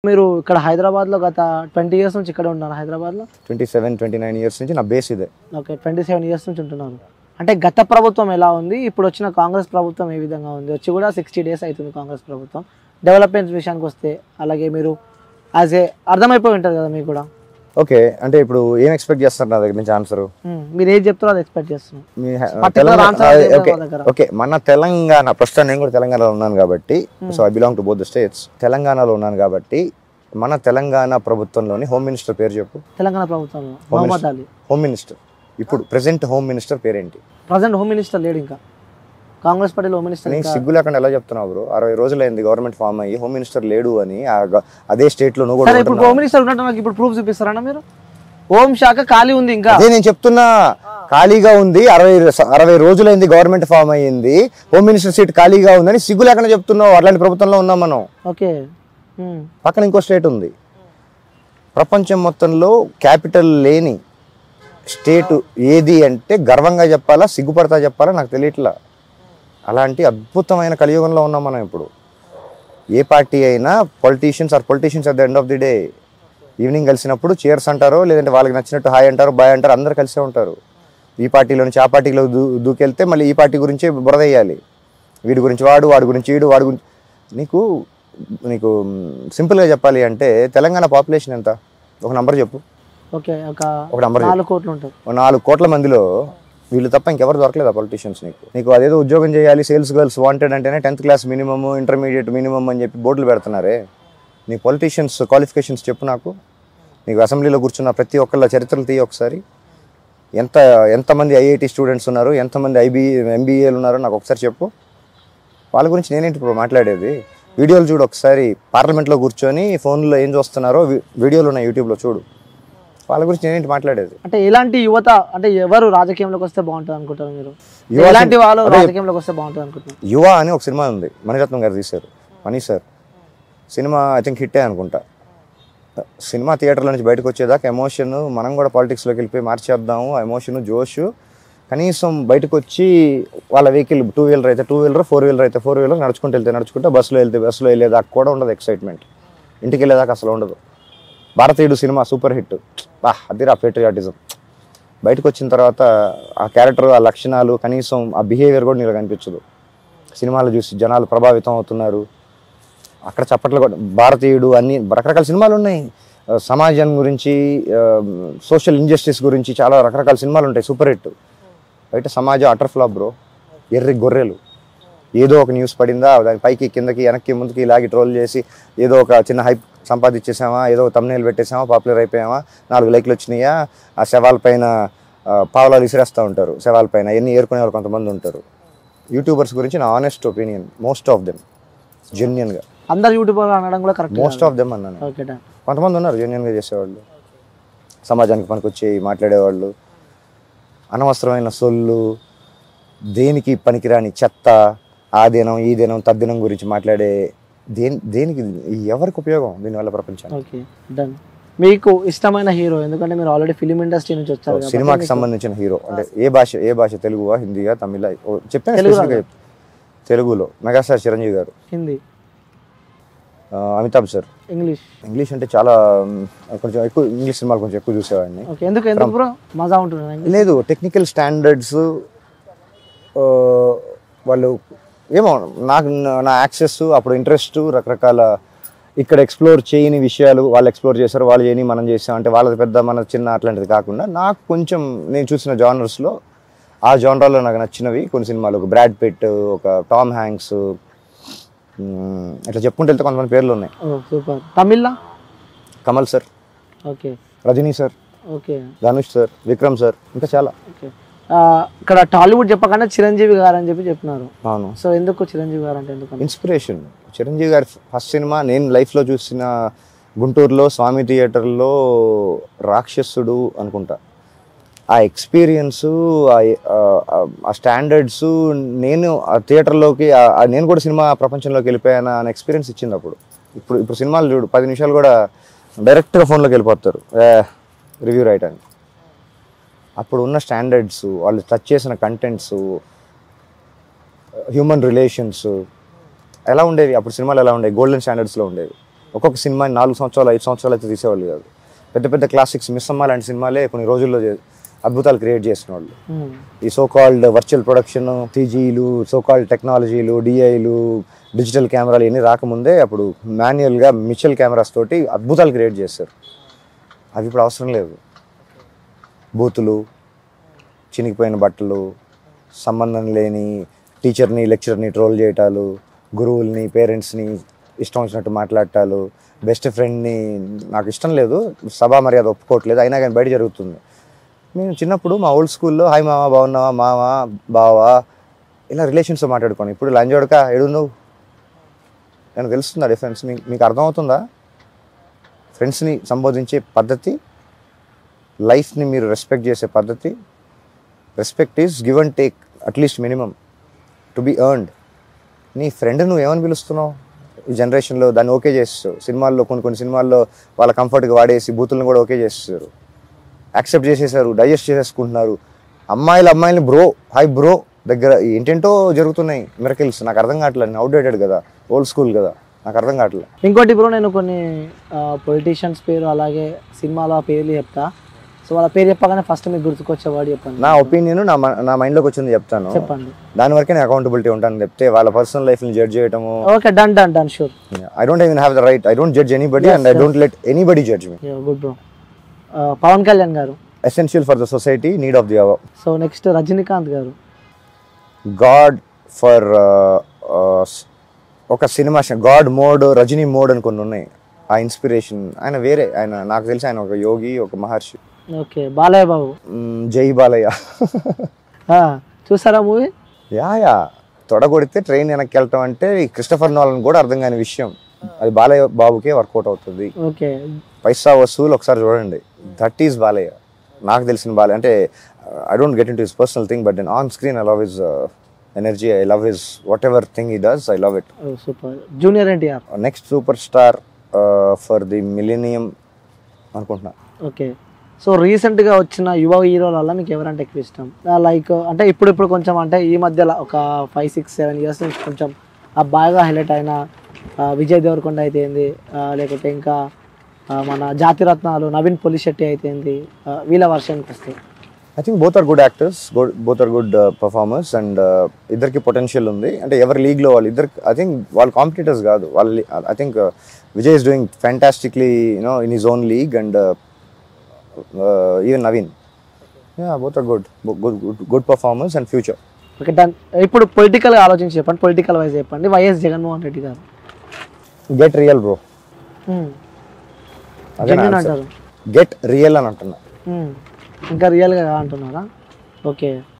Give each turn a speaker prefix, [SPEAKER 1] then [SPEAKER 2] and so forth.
[SPEAKER 1] మీరు ఇక్కడ హైదరాబాద్లో గత 20 ఇయర్స్ నుంచి ఇక్కడ ఉన్నారు హైదరాబాద్లో?
[SPEAKER 2] 27-29 ఇయర్స్ నుంచి నా బేస్ ఇదే.
[SPEAKER 1] ఓకే, 27 ఇయర్స్ నుంచి ఉంటున్నారు. అంటే గత ప్రభుత్వం ఎలా ఉంది, ఇప్పుడు వచ్చిన కాంగ్రెస్ ప్రభుత్వం ఏ విధంగా ఉంది? వచ్చి కూడా 60 డేస్ అవుతుంది కాంగ్రెస్ ప్రభుత్వం. డెవలప్మెంట్స్ విషయానికి వస్తే అలాగే మీరు యాజ్ ఏ అర్థమైపోయి ఉంటుంది కదా మీకు కూడా.
[SPEAKER 2] ఓకే, అంటే ఇప్పుడు ఏం ఎక్స్పెక్ట్ చేస్తారు నా దగ్గర నుంచి ఆన్సర్?
[SPEAKER 1] మీరు ఏం చెప్తారో అది ఎక్స్పెక్ట్ చేస్తున్నాం.
[SPEAKER 2] ఓకే, మన తెలంగాణ ప్రస్తుతం నేను కూడా తెలంగాణలో ఉన్నాను కాబట్టి, so I belong to both the states. తెలంగాణలో ఉన్నాను కాబట్టి మన తెలంగాణ ప్రభుత్వంలోని హోమ్ మినిస్టర్ పేరు చెప్పు.
[SPEAKER 1] తెలంగాణ ప్రభుత్వంలో మహమ్మద్ అలీ
[SPEAKER 2] హోమ్ మినిస్టర్. ఇప్పుడు ప్రెసెంట్ హోమ్ మినిస్టర్ పేరేంటి?
[SPEAKER 1] ప్రజెంట్ హోమ్ మినిస్టర్ లేడు, ఇంకా కాంగ్రెస్ పార్టీలో హోమ్ మినిస్టర్.
[SPEAKER 2] నీకు సిగ్గు లేకుండా ఎలా చెప్తున్నావు బ్రో? 60 రోజులైంది గవర్నమెంట్ ఫామ్ అయ్యి, హోమ్ మినిస్టర్ లేడు అని అదే స్టేట్ లో నువ్వు కూడా.
[SPEAKER 1] ఇప్పుడు హోమ్ మినిస్టర్ ఉన్నట్టు నాకు ఇప్పుడు ప్రూఫ్ చూపిస్తారన్నా మీరు? హోమ్ శాఖ ఖాళీ ఉంది, ఇంకా
[SPEAKER 2] అదే నేను చెప్తున్నా, ఖాళీగా ఉంది. 60 రోజులైంది గవర్నమెంట్ ఫామ్ అయ్యింది, హోమ్ మినిస్టర్ సీట్ ఖాళీగా ఉందని సిగ్గు లేకుండా చెప్తున్నావు. అట్లాంటి ప్రభుత్వంలో ఉన్నాం మనం.
[SPEAKER 1] ఓకే,
[SPEAKER 2] పక్కన ఇంకో స్టేట్ ఉంది. ప్రపంచం మొత్తంలో క్యాపిటల్ లేని స్టేట్ ఏది అంటే గర్వంగా చెప్పాలా, సిగ్గుపడతా చెప్పాలా నాకు తెలియట్లా. అలాంటి అద్భుతమైన కలియుగంలో ఉన్నాం మనం ఇప్పుడు. ఏ పార్టీ అయినా politicians at the end of the day evening కలిసినప్పుడు చీర్స్ అంటారు, లేదంటే వాళ్ళకి నచ్చినట్టు హాయ్ అంటారు, బాయ్ అంటారు, అందరు కలిసే ఉంటారు. ఈ పార్టీలో నుంచి ఆ పార్టీలో దూకెళ్తే మళ్ళీ ఈ పార్టీ గురించి బురద వేయాలి. వీడి గురించి వాడి గురించి వీడు, వాడి గురించి. నీకు సింపుల్గా చెప్పాలి అంటే తెలంగాణ పాపులేషన్ ఎంత? ఒక నంబర్ చెప్పు.
[SPEAKER 1] ఓకే,
[SPEAKER 2] ఒక నంబర్
[SPEAKER 1] 4 కోట్లు ఉంటుంది.
[SPEAKER 2] 4 కోట్ల మందిలో వీళ్ళు తప్ప ఇంకెవరు దొరకలేదు ఆ పొలిటీషియన్స్. నీకు అదేదో ఉద్యోగం చేయాలి, సేల్స్ గర్ల్స్ వాంటెడ్ అంటేనే 10th class minimum, intermediate minimum అని చెప్పి బోర్డులు పెడుతున్నారే. నీ పొలిటీషియన్స్ క్వాలిఫికేషన్స్ చెప్పు నాకు. నీకు అసెంబ్లీలో కూర్చున్న ప్రతి ఒక్కళ్ళ చరిత్రలు తీయ ఒకసారి. ఎంతమంది ఐఐటి స్టూడెంట్స్ ఉన్నారు, ఎంతమంది ఎంబీఏలు ఉన్నారో నాకు ఒకసారి చెప్పు. వాళ్ళ గురించి నేనేంటి ఇప్పుడు మాట్లాడేది? వీడియోలు చూడు ఒకసారి. పార్లమెంట్లో కూర్చొని ఫోన్లో ఏం చూస్తున్నారో వీడియోలు ఉన్నాయి, యూట్యూబ్లో చూడు. వాళ్ళ గురించి నేనేంటి మాట్లాడేది?
[SPEAKER 1] అంటే ఎలాంటి యువత, అంటే ఎవరు రాజకీయంలోకి వస్తే బాగుంటుంది అనుకుంటారు మీరు? ఎలాంటి వాళ్ళు రాజకీయంలోకి వస్తే బాగుంటుంది అనుకుంటున్నారు?
[SPEAKER 2] యువ అని ఒక సినిమా ఉంది, మణిరత్నం గారు తీశారు. Mani sir cinema I think హిట్టే అనుకుంటా. సినిమా థియేటర్లో నుంచి బయటకు వచ్చేదాకా ఎమోషన్, మనం కూడా పాలిటిక్స్లోకి వెళ్ళిపోయి మార్చేద్దాము ఆ ఎమోషన్, జోష్. కనీసం బయటకు వచ్చి వాళ్ళ వెహికల్ 2 వీలర్ అయితే 2 వీలర్, 4 వీలర్ అయితే 4 వీలర్, నడుచుకుంటే బస్సులో వెళ్ళేదాకా కూడా ఉండదు ఎక్సైట్మెంట్. ఇంటికి వెళ్ళేదాకా అసలు ఉండదు. భారతీయుడు సినిమా సూపర్ హిట్, అదిరా పేట్రియాటిజం. బయటకు వచ్చిన తర్వాత ఆ క్యారెక్టర్, ఆ లక్షణాలు, కనీసం ఆ బిహేవియర్ కూడా నీకు కనిపించదు. సినిమాలు చూసి జనాలు ప్రభావితం అవుతున్నారు. అక్కడ చప్పట్లు కూడా. భారతీయుడు అన్ని రకరకాల సినిమాలు ఉన్నాయి. సమాజం గురించి, సోషల్ ఇంజస్టిస్ గురించి చాలా రకరకాల సినిమాలు ఉంటాయి, సూపర్ హిట్. బయట సమాజం అటర్ ఫ్లాప్ బ్రో. ఎర్రి గొర్రెలు. ఏదో ఒక న్యూస్ పడిందా, దాని పైకి కిందకి వెనక్కి ముందుకి ఇలాగి ట్రోల్ చేసి ఏదో ఒక చిన్న హైప్ సంపాదించేసామా, ఏదో తమ్నెయిల్ పెట్టేసామా, పాపులర్ అయిపోయామా, 4 లైక్లు వచ్చినాయా, ఆ శవాల పైన పావులాలు విసిరేస్తూ ఉంటారు. శవాల పైన ఎన్ని ఏరుకునే వాళ్ళు కొంతమంది ఉంటారు. యూట్యూబర్స్ గురించి నా honest opinion, most of them జెన్యున్గా.
[SPEAKER 1] అందరు యూట్యూబర్ అనడం కూడా కరెక్ట్.
[SPEAKER 2] మోస్ట్ ఆఫ్ దెమ్ అన్నాను. కొంతమంది ఉన్నారు జెన్యున్గా చేసేవాళ్ళు, సమాజానికి పనికొచ్చి మాట్లాడేవాళ్ళు. అనవసరమైన సొల్లు, దేనికి పనికిరాని చెత్త, ఆ దినం ఈ దినం తద్దినం గురించి మాట్లాడే దేనికి ఎవరికి ఉపయోగం దీనివల్ల ప్రపంచానికి?
[SPEAKER 1] Okay, done. మీకు ఇష్టమైన హీరో? ఎందుకంటే మీరు ఆల్రెడీ ఫిలిం ఇండస్ట్రీ నుంచి వచ్చారు.
[SPEAKER 2] సినిమాకి సంబంధించిన హీరో అంటే ఏ భాష? తెలుగువా, హిందీయా, తమిళ? చెప్పాను. తెలుగులో మెగాస్టార్ చిరంజీవి గారు.
[SPEAKER 1] హిందీ
[SPEAKER 2] అమితాబ్ సార్.
[SPEAKER 1] ఇంగ్లీష్
[SPEAKER 2] అంటే చాలా కొంచెం ఎక్కువ ఇంగ్లీష్ సినిమాలు కొంచెం ఎక్కువ చూసేవాడిని.
[SPEAKER 1] ఎందుకు బ్రో మజా ఉంటుంది?
[SPEAKER 2] లేదు, టెక్నికల్ స్టాండర్డ్స్ వాళ్ళు ఏమో, నా యాక్సెస్, అప్పుడు ఇంట్రెస్ట్, రకరకాల ఇక్కడ ఎక్స్ప్లోర్ చేయని విషయాలు వాళ్ళు ఎక్స్ప్లోర్ చేశారు, వాళ్ళు చేయని మనం చేసాం. అంటే వాళ్ళది పెద్ద మన చిన్న అట్లాంటిది కాకుండా నాకు కొంచెం నేను చూసిన జానర్స్లో, ఆ జానరాలో నాకు నచ్చినవి కొన్ని సినిమాలు. ఒక బ్రాడ్ పిట్, ఒక టామ్ హ్యాంక్స్, ఇట్లా చెప్పుకుంటూ వెళ్తే కొంతమంది పేర్లు ఉన్నాయి.
[SPEAKER 1] తమిళ
[SPEAKER 2] Kamal sir,
[SPEAKER 1] okay,
[SPEAKER 2] Rajini sir,
[SPEAKER 1] okay,
[SPEAKER 2] Dhanush sir, Vikram sir, ఇంకా చాలా.
[SPEAKER 1] ఇక్కడ టాలీవుడ్ చెప్పకుండా చిరంజీవి గారు అని చెప్పినారు.
[SPEAKER 2] అవును.
[SPEAKER 1] సో ఎందుకు చిరంజీవి గారు అంటే ఎందుకు
[SPEAKER 2] ఇన్స్పిరేషన్? చిరంజీవి గారి ఫస్ట్ సినిమా నేను లైఫ్లో చూసిన గుంటూరులో స్వామి థియేటర్లో రాక్షసుడు అనుకుంటా. ఆ ఎక్స్పీరియన్సు, ఆ స్టాండర్డ్స్, నేను ఆ థియేటర్లోకి నేను కూడా సినిమా ప్రపంచంలోకి వెళ్ళిపోయాను అనే ఎక్స్పీరియన్స్ ఇచ్చింది అప్పుడు. ఇప్పుడు సినిమాలు చూడు, 10 నిమిషాలు కూడా డైరెక్ట్గా ఫోన్లోకి వెళ్ళిపోతారు రివ్యూ రాయడానికి. అప్పుడు ఉన్న స్టాండర్డ్స్, వాళ్ళు టచ్ చేసిన కంటెంట్స్, హ్యూమన్ రిలేషన్స్ ఎలా ఉండేవి? అప్పుడు సినిమాలు ఎలా ఉండేవి? గోల్డెన్ స్టాండర్డ్స్లో ఉండేవి. ఒక్కొక్క సినిమా 4 సంవత్సరాలు 5 సంవత్సరాలు అయితే తీసేవాళ్ళు కాదు. పెద్ద పెద్ద క్లాసిక్స్ మిస్సమ్మ లాంటి సినిమాలే కొన్ని రోజుల్లో అద్భుతాలు క్రియేట్ చేసిన వాళ్ళు. ఈ సోకాల్డ్ వర్చువల్ ప్రొడక్షన్, టీజీలు, సోకాల్డ్ టెక్నాలజీలు, డిఐలు, డిజిటల్ కెమెరాలు ఇవన్నీ రాకముందే అప్పుడు మాన్యువల్గా మిచెల్ కెమెరాస్ తోటి అద్భుతాలు క్రియేట్ చేస్తారు. అవి ఇప్పుడు అవసరం లేదు. బూతులు, చినిగిపోయిన బట్టలు, సంబంధం లేని టీచర్ని లెక్చరర్ని ట్రోల్ చేయటాలు, గురువుల్ని పేరెంట్స్ని ఇష్టం వచ్చినట్టు మాట్లాడటాలు, బెస్ట్ ఫ్రెండ్ని నాకు ఇష్టం లేదు, సభా మర్యాద ఒప్పుకోవట్లేదు, అయినా కానీ బయట జరుగుతుంది. మేము చిన్నప్పుడు మా ఓల్డ్ స్కూల్లో హాయ్ మామ బాగున్నావా, మామ బావా ఇలా రిలేషన్స్తో మాట్లాడుకోండి. ఇప్పుడు లంజోడక ఎడు నువ్వు నాకు తెలుస్తుందా డిఫరెన్స్? మీకు అర్థమవుతుందా? ఫ్రెండ్స్ని సంబోధించే పద్ధతి, లైఫ్ని మీరు రెస్పెక్ట్ చేసే పద్ధతి. Respect is give and take, at least minimum to be earned. నీ ఫ్రెండ్ నువ్వు ఏమని పిలుస్తున్నావు? ఈ జనరేషన్లో దాన్ని ఓకే చేస్తారు. సినిమాల్లో కొన్ని సినిమాల్లో వాళ్ళ కంఫర్ట్గా వాడేసి బూతులను కూడా ఓకే చేస్తారు, యాక్సెప్ట్ చేసేసారు, డైజెస్ట్ చేసేసుకుంటున్నారు. అమ్మాయిలని బ్రో, హాయ్ బ్రో దగ్గర ఏంటేంటో జరుగుతున్నాయి మిరకిల్స్. నాకు అర్థం కావట్లేదు. నేను అవుట్డేటెడ్ కదా, ఓల్డ్ స్కూల్ కదా, నాకు అర్థం కావట్లేదు.
[SPEAKER 1] ఇంకోటి బ్రో, నేను కొన్ని పొలిటీషియన్స్ పేరు అలాగే సినిమాల పేర్లు చెప్తా. సో వాళ్ళ పేరు చెప్పగానే ఫస్ట్ మీకు గుర్తుకొచ్చే వాడు చెప్పండి.
[SPEAKER 2] నా ఒపీనియన్ నా మైండ్లోకి వచ్చింది చెప్తాను.
[SPEAKER 1] చెప్పండి.
[SPEAKER 2] దాని వరకే నేను అకౌంటబిలిటీ ఉంటాను. చెప్తే వాళ్ళ పర్సనల్ లైఫ్ని జడ్జ్ చేయటము.
[SPEAKER 1] Okay, done sure.
[SPEAKER 2] I don't even have the right. I don't judge anybody and I don't let anybody judge me.
[SPEAKER 1] Good bro. Pawan Kalyan గారు
[SPEAKER 2] Essential for the society, need of the hour.
[SPEAKER 1] So next Rajinikanth గారు.
[SPEAKER 2] God for ఒక సినిమా god mode, Rajini mode అని కొన్ని ఉన్నాయి. ఆ inspiration ఆయన వేరే. ఆయన నాకు తెలిసి ఆయన ఒక యోగి, ఒక మహర్షి.
[SPEAKER 1] ఓకే, బాలయ్య బాబు.
[SPEAKER 2] జై బాలయ్య.
[SPEAKER 1] చూసారా మూవీ?
[SPEAKER 2] యా తొడగొడితే ట్రైన్ వెనక్కి వెళ్ళటం అంటే క్రిస్టఫర్ నోలన్ కూడా అర్థం కాని విషయం. అది బాలయ్య బాబుకే వర్కౌట్ అవుతుంది.
[SPEAKER 1] ఓకే,
[SPEAKER 2] పైసా వసూలు ఒకసారి చూడండి. That is Balayya. నాకు తెలిసిన బాలయ్య అంటే I don't get into his personal thing, but then on screen I love his energy, I love his whatever thing he does, I love it.
[SPEAKER 1] Super. Junior NTR.
[SPEAKER 2] Next super star for the millennium అనుకుంటున్నా.
[SPEAKER 1] Okay, so రీసెంట్గా వచ్చిన యువ హీరోల వల్ల మీకు ఎవరంటే ఎక్కువ ఇష్టం? లైక్ అంటే ఇప్పుడు కొంచెం అంటే ఈ మధ్యలో ఒక 5, 6, 7 ఇయర్స్ నుంచి కొంచెం బాగా హైలైట్ అయిన విజయ్ దేవరకొండ అయితే ఏంది, లేకపోతే ఇంకా మన జాతిరత్నాలు నవీన్ పొలిశెట్టి అయితే ఏంది, వీళ్ళ వర్షన్కి వస్తాయి.
[SPEAKER 2] I think both are good actors, both are good performers and ఇద్దరికి పొటెన్షియల్ ఉంది. అంటే ఎవరి లీగ్లో వాళ్ళు ఇద్దరు, ఐ థింక్ వాళ్ళు కాంపిటీటర్స్ కాదు వాళ్ళు. I think Vijay is doing fantastically in his own league and even Naveen. Both are good performers and future.
[SPEAKER 1] Okay, done. ఇప్పుడు పొలిటికల్గా ఆలోచించి చెప్పండి, పొలిటికల్ వైజ్ చెప్పండి. YS Jaganmohan Reddy garu.
[SPEAKER 2] Get real bro.
[SPEAKER 1] అంటారు
[SPEAKER 2] గెట్ రియల్ అని అంటున్నా.
[SPEAKER 1] ఇంకా రియల్గా అంటున్నారా? ఓకే,